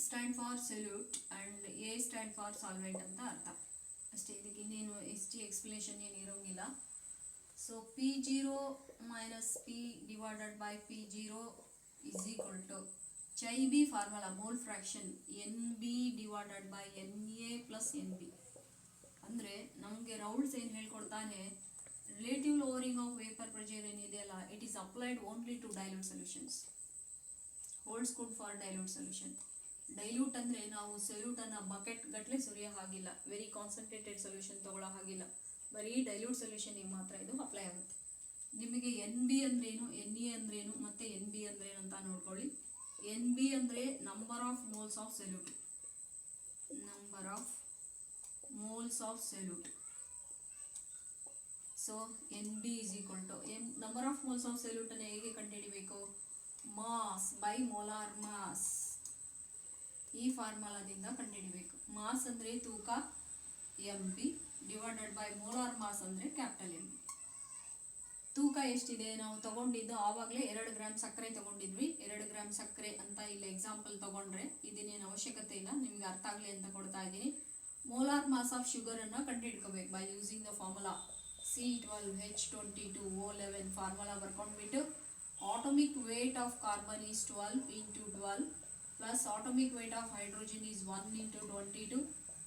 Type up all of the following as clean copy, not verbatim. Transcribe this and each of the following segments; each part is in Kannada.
Stand for solute and A stand for solvent ಅಂತ ಅರ್ಥ ಅಷ್ಟೇ. ಇದಕ್ಕೆ ಇನ್ನೇನು ಎಷ್ಟು ಎಕ್ಸ್ಪ್ಲನೇಷನ್ ಏನು ಇರೋಂಗಿಲ್ಲ. So P0 minus P divided by P0 is equal to chi B formula mole fraction NB divided by NA plus NB. ಅಂದರೆ ನಮಗೆ ರೌಲ್ಸ್ ಏನು ಹೇಳ್ಕೊಡ್ತಾನೆ, relative lowering of vapour pressure ಏನಿದೆಯಲ್ಲ, it is applied only to dilute solutions. Holds good for dilute solution. Dilute ಅಂದರೆ ನಾವು ಸೊಲ್ಯೂಟನ್ನು ಬಕೆಟ್ ಗಟ್ಟಲೆ ಸುರಿಯೋ ಹಾಗಿಲ್ಲ, ವೆರಿ ಕಾನ್ಸಂಟ್ರೇಟೆಡ್ ಸೊಲ್ಯೂಷನ್ ತೊಗೊಳ್ಳೋ ಹಾಗಿಲ್ಲ, ಬರೀ ಡೈಲ್ಯೂಟ್ ಸೊಲ್ಯೂಷನ್ಗೆ ಮಾತ್ರ ಇದು ಅಪ್ಲೈ ಆಗುತ್ತೆ. ನಿಮಗೆ ಎನ್ ಬಿ ಅಂದ್ರೇನು, ಎನ್ ಎ ಅಂದ್ರೇನು ಮತ್ತು ಎನ್ ಬಿ ಅಂದ್ರೇನು ಅಂತ ನೋಡ್ಕೊಳ್ಳಿ. ಎನ್ ಬಿ ಅಂದರೆ number of moles of solute, number of moles of solute. So NB is equal to number of moles of solute ಅನ್ನು ಹೇಗೆ ಕಂಡುಹಿಡಿಯಬೇಕು, ಮಾಸ್ ಬೈ ಮೋಲಾರ್ ಮಾಸ್, ಈ ಫಾರ್ಮುಲಾದಿಂದ ಕಂಡುಹಿಡಿಯಬೇಕು. ಮಾಸ್ ಅಂದರೆ ತೂಕ MB divided by molar mass ಅಂದರೆ ಕ್ಯಾಪಿಟಲ್ MB. ತೂಕ ಎಷ್ಟಿದೆ ನಾವು ತಗೊಂಡಿದ್ದು, ಆವಾಗಲೇ 2 ಗ್ರಾಮ್ ಸಕ್ಕರೆ ತಗೊಂಡಿದ್ವಿ. 2 ಗ್ರಾಮ್ ಸಕ್ಕರೆ ಅಂತ ಇಲ್ಲಿ ಎಕ್ಸಾಂಪಲ್ ತಗೊಂಡ್ರೆ ಇದನ್ನೇನು ಅವಶ್ಯಕತೆ ಇಲ್ಲ, ನಿಮ್ಗೆ ಅರ್ಥ ಆಗಲಿ ಅಂತ ಕೊಡ್ತಾ ಇದ್ದೀನಿ. ಮೋಲಾರ್ ಮಾಸ್ ಆಫ್ ಶುಗರ್ ಅನ್ನು ಕಂಡುಹಿಡ್ಕೋಬೇಕು by using the formula C12H22O11 formula ಬರ್ಕೊಂಡ್ಬಿಟ್ಟು atomic weight of carbon is 12 into 12 plus atomic weight of hydrogen is 1 into 22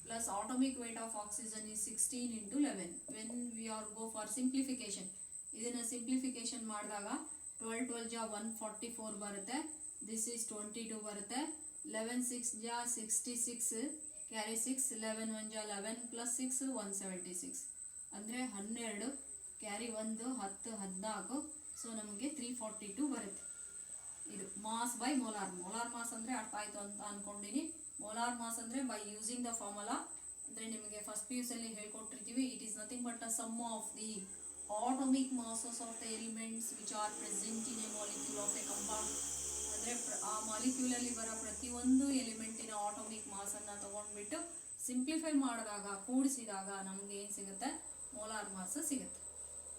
plus atomic weight of oxygen is 16 into 11. When we are go for simplification, ಇದನ್ನು ಸಿಂಪ್ಲಿಫಿಕೇಶನ್ ಮಾಡಿದಾಗ 12 12 ಜಾ 144 ಬರುತ್ತೆ, ದಿಸ್ ಈಸ್ 22 ಬರುತ್ತೆ, 11 6 ಜಾ 66 ಕ್ಯಾರಿ 6, 11 1 ಜಾ 11 ಪ್ಲಸ್ 6 176 ಅಂದರೆ 12 ಕ್ಯಾರಿ 1 10 14. ಸೊ ನಮಗೆ 342 ಬರುತ್ತೆ. ಇದು mass by molar. Molar mass ಅಂದರೆ ಅರ್ಥ ಆಯಿತು ಅಂತ ಅಂದ್ಕೊಂಡಿನಿ. ಮೋಲಾರ್ ಮಾಸ್ ಅಂದರೆ ಬೈ ಯೂಸಿಂಗ್ ದ ಫಾರ್ಮುಲಾ, ಅಂದರೆ ನಿಮಗೆ ಫಸ್ಟ್ PUC ಅಲ್ಲಿ ಹೇಳ್ಕೊಟ್ಟಿರ್ತೀವಿ. It is nothing but a sum of the atomic masses of the elements which are present in a molecule of a compound. ಅಂದರೆ ಆ ಮಾಲಿಕ್ಯೂಲಲ್ಲಿ ಬರೋ ಪ್ರತಿಯೊಂದು ಎಲಿಮೆಂಟಿನ ಆಟೋಮಿಕ್ ಮಾಸನ್ನು ತೊಗೊಂಡ್ಬಿಟ್ಟು ಸಿಂಪ್ಲಿಫೈ ಮಾಡಿದಾಗ, ಕೂಡಿಸಿದಾಗ ನಮಗೆ ಏನು ಸಿಗುತ್ತೆ, ಮೋಲಾರ್ ಮಾಸ್ ಸಿಗುತ್ತೆ.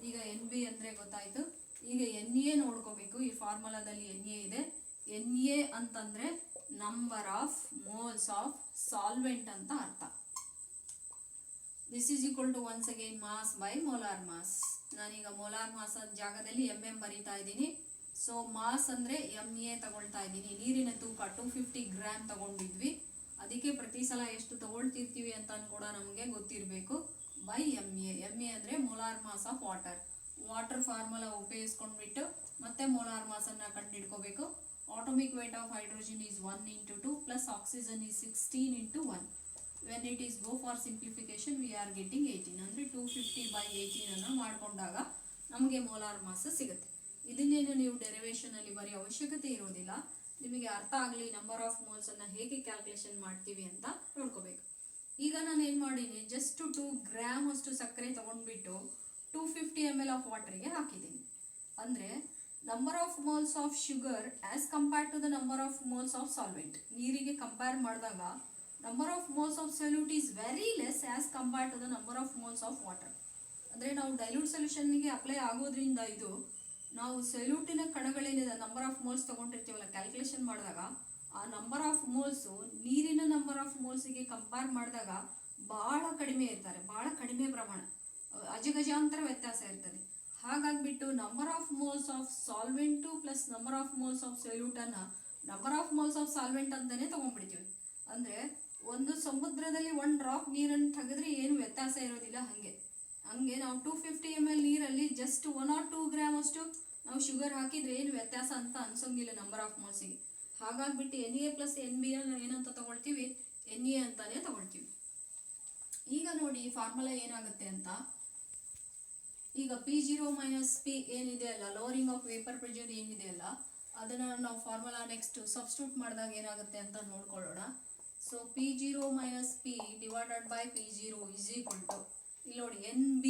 ಈಗ ಎನ್ ಬಿ ಅಂದರೆ ಗೊತ್ತಾಯಿತು. ಈಗ ಎನ್ ಎ ನೋಡ್ಕೋಬೇಕು. ಈ ಫಾರ್ಮುಲಾದಲ್ಲಿ ಎನ್ ಎ ಇದೆ. ಎನ್ ಎ ಅಂತಂದರೆ number of moles of solvent ಅಂತ ಅರ್ಥ. This is equal to once again mass by molar mass. ನಾನೀಗ ಮೋಲಾರ್ ಮಾಸ್ ಜಾಗದಲ್ಲಿ MM ಬರೀತಾ ಇದ್ದೀನಿ. ಸೊ ಮಾಸ್ ಅಂದರೆ MA ತಗೊಳ್ತಾ ಇದ್ದೀನಿ. ನೀರಿನ ತೂಕ 250 ಗ್ರಾಮ್ ತಗೊಂಡಿದ್ವಿ, ಅದಕ್ಕೆ ಪ್ರತಿ ಸಲ ಎಷ್ಟು ತಗೊಳ್ತಿರ್ತೀವಿ ಅಂತ ಕೂಡ ನಮಗೆ ಗೊತ್ತಿರಬೇಕು. By MA. MA ಅಂದರೆ molar mass of water. Water formula ಉಪಯೋಗಿಸ್ಕೊಂಡ್ಬಿಟ್ಟು ಮತ್ತೆ ಮೋಲಾರ್ ಮಾಸನ್ನು ಕಂಡುಹಿಡ್ಕೋಬೇಕು. Atomic weight of hydrogen is 1 into 2 plus oxygen is 16 into 1. When it is go for simplification we are getting 18. ಅಂದರೆ 250/18 ಅನ್ನು ಮಾಡಿಕೊಂಡಾಗ ನಮಗೆ ಮೋಲಾರ್ ಮಾಸ್ ಸಿಗುತ್ತೆ. ಇದನ್ನೇನು ನೀವು ಡೆರಿವೇಷನಲ್ಲಿ ಬರೀ ಅವಶ್ಯಕತೆ ಇರೋದಿಲ್ಲ, ನಿಮಗೆ ಅರ್ಥ ಆಗಲಿ ನಂಬರ್ ಆಫ್ ಮೋಲ್ಸನ್ನು ಹೇಗೆ ಕ್ಯಾಲ್ಕುಲೇಷನ್ ಮಾಡ್ತೀವಿ ಅಂತ ನೋಡ್ಕೋಬೇಕು. ಈಗ ನಾನು ಏನು ಮಾಡೀನಿ, ಜಸ್ಟ್ 2 ಗ್ರಾಮ್ ಅಷ್ಟು ಸಕ್ಕರೆ ತೊಗೊಂಡ್ಬಿಟ್ಟು 250 ml ಆಫ್ ವಾಟರ್ಗೆ ಹಾಕಿದ್ದೀನಿ. ಅಂದರೆ number of moles of sugar as compare to the number of moles of solvent. ನೀರಿಗೆ ಕಂಪೇರ್ ಮಾಡಿದಾಗ number of moles of solute is very less as compare to the number of moles of water. ಅಂದರೆ ನಾವು ಡೈಲ್ಯೂಟ್ ಸೊಲ್ಯೂಷನ್ಗೆ ಅಪ್ಲೈ ಆಗೋದ್ರಿಂದ ಇದು ನಾವು ಸೊಲ್ಯೂಟಿನ ಕಣಗಳೇನಿದೆ ನಂಬರ್ ಆಫ್ ಮೋಲ್ಸ್ ತೊಗೊಂಡಿರ್ತೀವಲ್ಲ, ಕ್ಯಾಲ್ಕುಲೇಷನ್ ಮಾಡಿದಾಗ ಆ ನಂಬರ್ ಆಫ್ ಮೋಲ್ಸು ನೀರಿನ ನಂಬರ್ ಆಫ್ ಮೋಲ್ಸಿಗೆ ಕಂಪೇರ್ ಮಾಡಿದಾಗ ಭಾಳ ಕಡಿಮೆ ಇರ್ತಾರೆ, ಭಾಳ ಕಡಿಮೆ ಪ್ರಮಾಣ, ಅಜಗಜಾಂತರ ವ್ಯತ್ಯಾಸ ಇರ್ತದೆ. ಹಾಗಾಗಿಬಿಟ್ಟು number of moles of solvent plus number of moles of ಸೊಲ್ಯೂಟನ್ನು number of moles of solvent ಅಂತಲೇ ತೊಗೊಂಡ್ಬಿಡ್ತೀವಿ. ಅಂದರೆ ಒಂದು ಸಮುದ್ರದಲ್ಲಿ 1 ಡ್ರಾಪ್ ನೀರನ್ನು ತೆಗೆದ್ರೆ ಏನು ವ್ಯತ್ಯಾಸ ಇರೋದಿಲ್ಲ. ಹಂಗೆ ನಾವು 250 ml ನೀರಲ್ಲಿ ಜಸ್ಟ್ 1 or 2 ಗ್ರಾಮ್ ಅಷ್ಟು ನಾವು ಶುಗರ್ ಹಾಕಿದರೆ ಏನು ವ್ಯತ್ಯಾಸ ಅಂತ ಅನ್ಸೋಂಗಿಲ್ಲ ನಂಬರ್ ಆಫ್ ಮೋಲ್ಸಿಗೆ. ಹಾಗಾಗಿಬಿಟ್ಟು NA ಪ್ಲಸ್ NB ಏನಂತ ತೊಗೊಳ್ತೀವಿ, NA ಅಂತಾನೆ ತೊಗೊಳ್ತೀವಿ. ಈಗ ನೋಡಿ ಫಾರ್ಮುಲಾ ಏನಾಗುತ್ತೆ ಅಂತ. ಈಗ P0 minus P ಏನಿದೆಯಲ್ಲ, ಲೋವರಿಂಗ್ ಆಫ್ ವೇಪರ್ ಪ್ರೆಷರ್ ಏನಿದೆಯಲ್ಲ, ಅದನ್ನು ನಾವು ಫಾರ್ಮುಲಾ ನೆಕ್ಸ್ಟ್ ಸಬ್ಸ್ಟಿಟ್ಯೂಟ್ ಮಾಡಿದಾಗ ಏನಾಗುತ್ತೆ ಅಂತ ನೋಡ್ಕೊಳ್ಳೋಣ. So P0 minus P divided by P0 is equal to, ಇಲ್ಲಿ ನೋಡಿ NB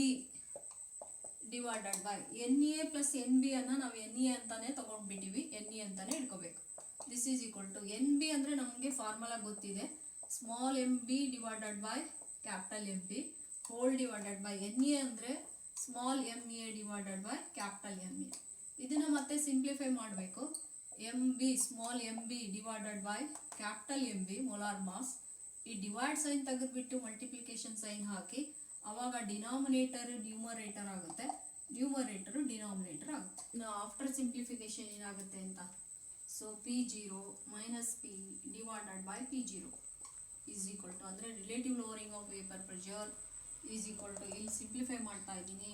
divided by NA plus NB ಅನ್ನು ನಾವು NA ಅಂತಾನೆ ತೊಗೊಂಡ್ಬಿಟ್ಟಿವಿ, NA ಅಂತಾನೆ ಇಟ್ಕೋಬೇಕು. This is equal to NB ಅಂದರೆ ನಮಗೆ ಫಾರ್ಮುಲಾ ಗೊತ್ತಿದೆ, small MB divided by capital MB whole divided by NA ಅಂದರೆ small MA divided by capital MA. ಇದನ್ನು ಮತ್ತೆ ಸಿಂಪ್ಲಿಫೈ ಮಾಡಬೇಕು. MB small MB divided by capital M B molar mass. ಈ ಡಿವೈಡ್ ಸೈನ್ ತೆಗೆದುಬಿಟ್ಟು ಮಲ್ಟಿಪ್ಲಿಕೇಶನ್ ಸೈನ್ ಹಾಕಿ ಅವಾಗ ಡಿನಾಮಿನೇಟರ್ ನ್ಯೂಮರೇಟರ್ ಆಗುತ್ತೆ, ನ್ಯೂಮರೇಟರ್ ಡಿನಾಮಿನೇಟರ್ ಆಗುತ್ತೆ. ಇನ್ನು ಆಫ್ಟರ್ ಸಿಂಪ್ಲಿಫಿಕೇಶನ್ ಏನಾಗುತ್ತೆ ಅಂತ, so P0 minus P divided by P0 is equal to, ಅಂದರೆ relative lowering of vapour pressure is equal to, ಇಲ್ಲಿ ಸಿಂಪ್ಲಿಫೈ ಮಾಡ್ತಾ ಇದ್ದೀನಿ,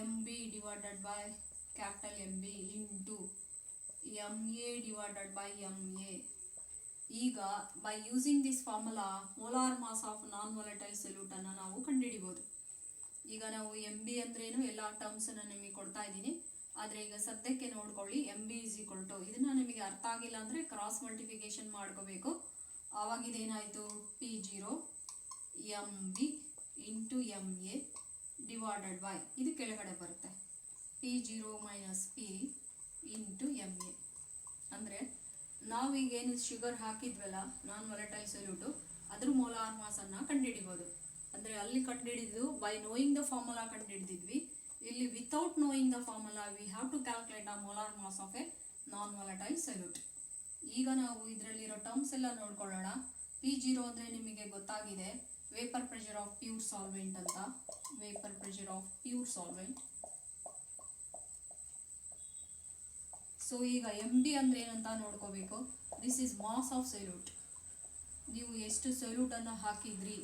M B divided by capital M B into M A divided by M A. ಈಗ by using this formula molar mass of non volatile ಸೊಲ್ಯೂಟನ್ನು ನಾವು ಕಂಡುಹಿಡಿಬೋದು. ಈಗ ನಾವು ಎಮ್ ಬಿ ಅಂದ್ರೇನು ಎಲ್ಲ ಟರ್ಮ್ಸನ್ನು ನಿಮಗೆ ಕೊಡ್ತಾ ಇದ್ದೀನಿ, ಆದರೆ ಈಗ ಸದ್ಯಕ್ಕೆ ನೋಡ್ಕೊಳ್ಳಿ M B is equal to, ಇದನ್ನು ನಿಮಗೆ ಅರ್ಥ ಆಗಿಲ್ಲ ಅಂದರೆ ಕ್ರಾಸ್ ಮಲ್ಟಿಫಿಕೇಶನ್ ಮಾಡ್ಕೋಬೇಕು. ಆವಾಗ ಇದೇನಾಯಿತು, P0 M B into M A divided by, ಇದು ಕೆಳಗಡೆ ಬರುತ್ತೆ P0 minus P into M A. ಅಂದರೆ ನಾವೀಗೇನು ಶುಗರ್ ಹಾಕಿದ್ವಲ್ಲ ನಾನ್ ವಾಲಟೈಲ್ ಸೊಲ್ಯೂಟು, ಅದ್ರ ಮೋಲಾರ್ ಮಾಸನ್ನು ಕಂಡುಹಿಡಿಬೋದು. ಅಂದರೆ ಅಲ್ಲಿ ಕಂಡುಹಿಡಿದು ಬೈ ನೋಯಿಂಗ್ ದ ಫಾರ್ಮುಲಾ ಕಂಡುಹಿಡಿದಿದ್ವಿ, ಇಲ್ಲಿ without knowing the formula we have to calculate the molar mass of a non volatile solute. ಈಗ ನಾವು ಇದರಲ್ಲಿರೋ ಟರ್ಮ್ಸ್ ಎಲ್ಲ ನೋಡ್ಕೊಳ್ಳೋಣ. P0 ಅಂದರೆ ನಿಮಗೆ ಗೊತ್ತಾಗಿದೆ vapour pressure of pure solvent ಅಂತ, vapour pressure of pure solvent. So ಈಗ ಎಮ್ ಬಿ ಅಂದರೆ ಏನಂತ ನೋಡ್ಕೋಬೇಕು, this is mass of solute, ನೀವು ಎಷ್ಟು ಸೊಲ್ಯೂಟನ್ನು ಹಾಕಿದ್ರಿ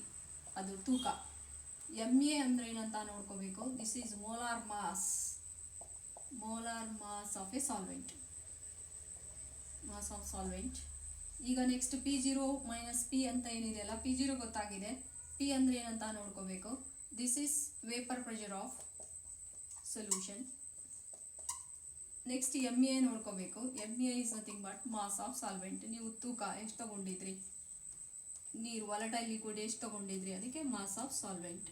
ಅದು ತೂಕ. ಎಮ್ ಎ ಅಂದರೆ ಏನಂತ ನೋಡ್ಕೋಬೇಕು, this is molar mass, molar mass of a solvent, mass of solvent. ಈಗ ನೆಕ್ಸ್ಟ್ P0 ಮೈನಸ್ P ಅಂತ ಏನಿದೆಯಲ್ಲ, P0 ಗೊತ್ತಾಗಿದೆ, P ಅಂದರೆ ಏನಂತ ನೋಡ್ಕೋಬೇಕು, this is vapour pressure of solution. Next M A ನೋಡ್ಕೋಬೇಕು, M A is nothing but mass of solvent, ನೀವು ತೂಕ ಎಷ್ಟು ತಗೊಂಡಿದ್ರಿ, ನೀರು ವಾಲಟೈಲ್ ಲಿಕ್ವಿಡ್ ಎಷ್ಟು ತಗೊಂಡಿದ್ರಿ, ಅದಕ್ಕೆ mass of solvent.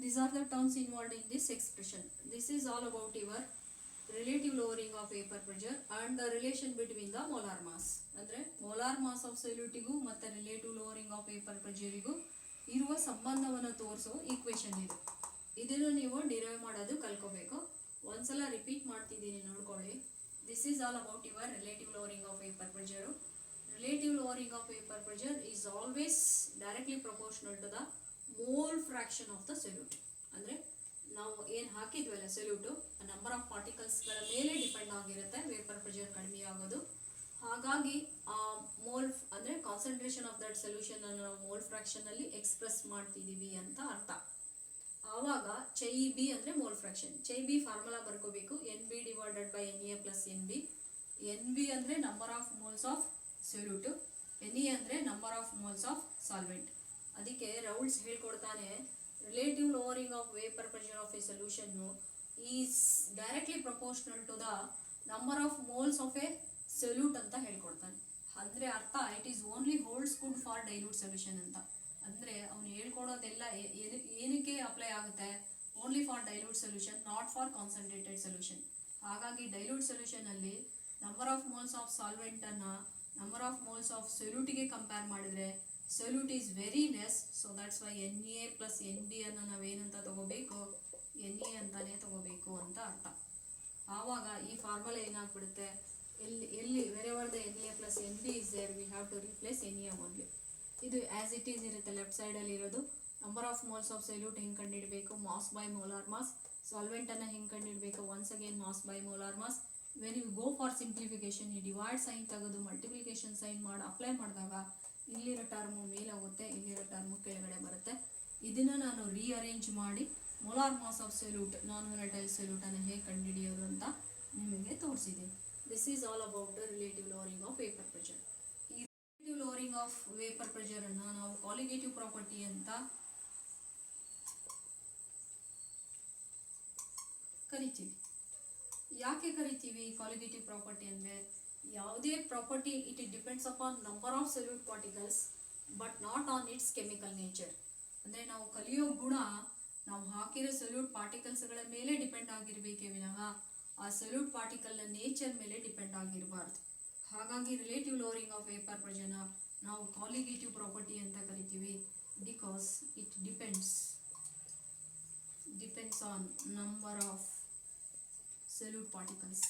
These are the terms involved in this expression. This is all about your relative lowering of vapor pressure and the relation between the molar mass. ಅಂದರೆ molar mass of solute ಮತ್ತು relative lowering of vapor pressure ಇರುವ ಸಂಬಂಧವನ್ನು ತೋರಿಸೋ ಈಕ್ವೇಶನ್ ಇದು. ಇದನ್ನು ನೀವು ಡಿರೈವ್ ಮಾಡೋದು ಕಲ್ಕೋಬೇಕು. ಒಂದ್ಸಲ ರಿಪೀಟ್ ಮಾಡ್ತಿದ್ದೀನಿ ನೋಡ್ಕೊಳ್ಳಿ. This is all about your relative lowering of vapour pressure. Relative lowering of vapour pressure is always directly proportional to the mole fraction of the solute. ಅಂದರೆ ನಾವು ಏನು ಹಾಕಿದ್ವಲ್ಲ ಸೊಲ್ಯೂಟು, ನಂಬರ್ ಆಫ್ ಪಾರ್ಟಿಕಲ್ಸ್ಗಳ ಮೇಲೆ ಡಿಪೆಂಡ್ ಆಗಿರುತ್ತೆ ವೇಪರ್ ಪ್ರೆಷರ್ ಕಡಿಮೆ ಆಗೋದು. ಹಾಗಾಗಿ ಆ ಮೋಲ್ ಅಂದರೆ ಕಾನ್ಸಂಟ್ರೇಷನ್ ಆಫ್ ದಟ್ ಸೊಲ್ಯೂಷನ್ ಅನ್ನು ನಾವು ಮೋಲ್ ಫ್ರಾಕ್ಷನಲ್ಲಿ ಎಕ್ಸ್ಪ್ರೆಸ್ ಮಾಡ್ತಿದ್ದೀವಿ ಅಂತ ಅರ್ಥ. ಆವಾಗ ಚೈ ಬಿ ಅಂದರೆ mole fraction. Chi B formula ಬರ್ಕೋಬೇಕು, N B divided by N A plus N B. N B ಅಂದರೆ number of moles of solute, N A ಅಂದರೆ number of moles of solvent. ಅದಕ್ಕೆ ರೌಲ್ಸ್ ಹೇಳ್ಕೊಡ್ತಾನೆ, relative lowering of vapour pressure of a ಸೊಲ್ಯೂಷನ್ನು is directly proportional to the number of moles of a solute ಅಂತ ಹೇಳ್ಕೊಡ್ತಾನೆ. ಅಂದರೆ ಅರ್ಥ it is only holds good for dilute solution ಅಂತ. ಅಂದರೆ ಅವನು ಹೇಳ್ಕೊಡೋದೆಲ್ಲ ಏನಕ್ಕೆ ಅಪ್ಲೈ ಆಗುತ್ತೆ, only for dilute solution, not for concentrated solution. ಹಾಗಾಗಿ ಡೈಲ್ಯೂಟ್ ಸೊಲ್ಯೂಷನಲ್ಲಿ ನಂಬರ್ ಆಫ್ ಮೋಲ್ಸ್ ಆಫ್ ಸಾಲ್ವೆಂಟನ್ನು ನಂಬರ್ ಆಫ್ ಮೋಲ್ಸ್ ಆಫ್ ಸೊಲ್ಯೂಟಿಗೆ ಕಂಪೇರ್ ಮಾಡಿದರೆ solute is very less. So that's why N A plus N B ಅನ್ನು ನಾವೇನಂತ ತಗೋಬೇಕು, ಎನ್ ಎ ಅಂತಾನೆ ತಗೋಬೇಕು ಅಂತ ಅರ್ಥ. ಆವಾಗ ಈ ಫಾರ್ಮುಲಾ ಏನಾಗ್ಬಿಡುತ್ತೆ, ಎಲ್ಲಿ wherever the N A plus N B is there we have to replace N A only. ಇದು ಆ್ಯಸ್ ಇಟ್ ಈಸ್ ಇರುತ್ತೆ ಲೆಫ್ಟ್ ಸೈಡಲ್ಲಿ ಇರೋದು. Number of moles of solute ಹೆಂಗೆ ಕಂಡುಹಿಡಬೇಕು, ಮಾಸ್ ಬೈ ಮೋಲಾರ್ ಮಾಸ್. ಸಾಲ್ವೆಂಟನ್ನು ಹೆಂಗೆ ಕಂಡುಹಿಡಬೇಕು, once again mass by molar mass. When you go for simplification, ಈ ಡಿವೈಡ್ ಸೈನ್ ತೆಗೆದು ಮಲ್ಟಿಪ್ಲಿಕೇಶನ್ ಸೈನ್ ಮಾಡಿ ಅಪ್ಲೈ ಮಾಡಿದಾಗ ಇಲ್ಲಿರೋ ಟರ್ಮು ಮೇಲೆ ಹೋಗುತ್ತೆ, ಇಲ್ಲಿರೋ ಟರ್ಮು ಕೆಳಗಡೆ ಬರುತ್ತೆ. ಇದನ್ನು ನಾನು ರೀಅರೇಂಜ್ ಮಾಡಿ molar mass of solute non volatile ಸೊಲ್ಯೂಟನ್ನು ಹೇಗೆ ಕಂಡುಹಿಡಿಯೋದು ಅಂತ ನಿಮಗೆ ತೋರಿಸಿದ್ದೀನಿ. This is all about relative lowering of vapour pressure. ಈ ರಿಲೇಟಿವ್ ಲೋವರಿಂಗ್ ಆಫ್ ವೇಪರ್ ಪ್ರೆಷರನ್ನು ನಾವು ಕಾಲಿಗೇಟಿವ್ ಪ್ರಾಪರ್ಟಿ ಅಂತ ಕರಿತೀವಿ. ಯಾಕೆ ಕರಿತೀವಿ ಕಾಲಿಗೇಟಿವ್ ಪ್ರಾಪರ್ಟಿ ಅಂದರೆ, ಯಾವುದೇ property it depends upon number of solute particles but not on its chemical nature. ಅಂದರೆ ನಾವು ಕಲಿಯೋ ಗುಣ ನಾವು ಹಾಕಿರೋ ಸೊಲ್ಯೂಟ್ ಪಾರ್ಟಿಕಲ್ಸ್ಗಳ ಮೇಲೆ ಡಿಪೆಂಡ್ ಆಗಿರಬೇಕೇ ವಿನಃ ಆ ಸೊಲ್ಯೂಟ್ ಪಾರ್ಟಿಕಲ್ನ ನೇಚರ್ ಮೇಲೆ ಡಿಪೆಂಡ್ ಆಗಿರಬಾರ್ದು. ಹಾಗಾಗಿ ರಿಲೇಟಿವ್ ಲೋವರಿಂಗ್ ಆಫ್ ವೇಪರ್ ಪ್ರೆಷರ್ನ ನಾವು ಕಾಲಿಗೇಟಿವ್ ಪ್ರಾಪರ್ಟಿ ಅಂತ ಕರಿತೀವಿ. Because it depends depends on number of solute particles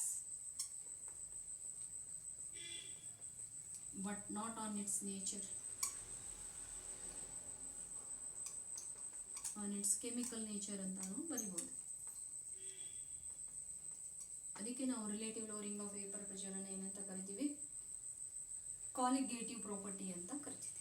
but not on its nature, on its chemical nature ಅಂತಾನು ಬರಿಬೋದು. ಅದಕ್ಕೆ ನಾವು relative lowering of vapour pressure ಅನ್ನು ಏನಂತ ಕರಿತೀವಿ, ಕಾಲಿಗೇಟಿವ್ ಪ್ರಾಪರ್ಟಿ ಅಂತ ಕರಿತೀವಿ.